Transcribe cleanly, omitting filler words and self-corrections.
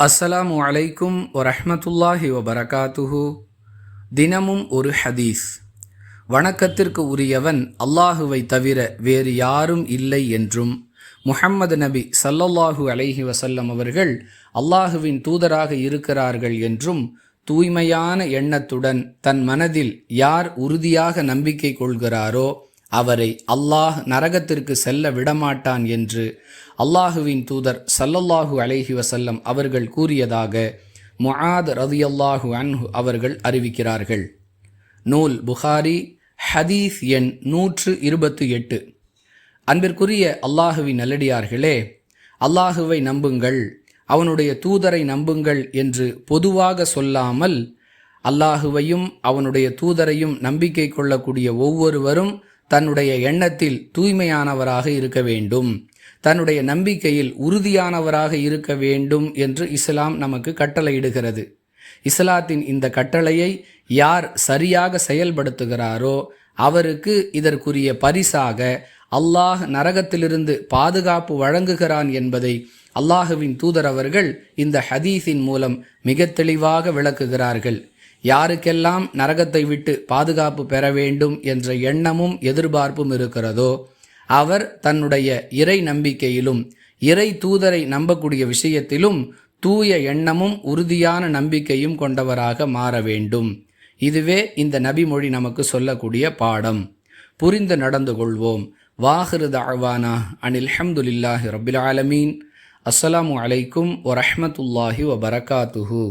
அஸ்ஸலாமு அலைக்கும் வரஹ்மத்துல்லாஹி வபரகாத்துஹு. தினமும் ஒரு ஹதீஸ். வணக்கத்திற்கு உரியவன் அல்லாஹுவை தவிர வேறு யாரும் இல்லை என்றும், முஹம்மது நபி ஸல்லல்லாஹு அலைஹி வஸல்லம் அவர்கள் அல்லாஹுவின் தூதராக இருக்கிறார்கள் என்றும், தூய்மையான எண்ணத்துடன் தன் மனதில் யார் உறுதியாக நம்பிக்கை கொள்கிறாரோ அவரை அல்லாஹ் நரகத்திற்கு செல்ல விடமாட்டான் என்று அல்லாஹுவின் தூதர் ஸல்லல்லாஹு அலைஹி வஸல்லம் அவர்கள் கூறியதாக முஆத் ரலியல்லாஹு அன்ஹு அவர்கள் அறிவிக்கிறார்கள். நூல் புகாரி, ஹதீஸ் எண் 128. அன்பிற்குரிய அல்லாஹுவின் நல்லடியார்களே, அல்லாஹுவை நம்புங்கள், அவனுடைய தூதரை நம்புங்கள் என்று பொதுவாக சொல்லாமல், அல்லாஹுவையும் அவனுடைய தூதரையும் நம்பிக்கை கொள்ளக்கூடிய ஒவ்வொருவரும் தன்னுடைய எண்ணத்தில் தூய்மையானவராக இருக்க வேண்டும், தன்னுடைய நம்பிக்கையில் உறுதியானவராக இருக்க வேண்டும் என்று இஸ்லாம் நமக்கு கட்டளையிடுகிறது. இஸ்லாத்தின் இந்த கட்டளையை யார் சரியாக செயல்படுத்துகிறாரோ அவருக்கு இதற்குரிய பரிசாக அல்லாஹ் நரகத்திலிருந்து பாதுகாப்பு வழங்குகிறான் என்பதை அல்லாஹுவின் தூதர் அவர்கள் இந்த ஹதீஸின் மூலம் மிக தெளிவாக விளக்குகிறார்கள். யாருக்கெல்லாம் நரகத்தை விட்டு பாதுகாப்பு பெற வேண்டும் என்ற எண்ணமும் எதிர்பார்ப்பும் இருக்கிறதோ அவர் தன்னுடைய இறை நம்பிக்கையிலும் இறை தூதரை நம்பக்கூடிய விஷயத்திலும் தூய எண்ணமும் உறுதியான நம்பிக்கையும் கொண்டவராக மாற வேண்டும். இதுவே இந்த நபிமொழி நமக்கு சொல்லக்கூடிய பாடம். புரிந்து நடந்து கொள்வோம். வாஹிரு தஅவானா அனில் ஹம்துலில்லாஹி ரப்பில் ஆலமீன். அஸ்ஸலாமு அலைக்கும் வரஹ்மத்துல்லாஹி வபரகாத்துஹு.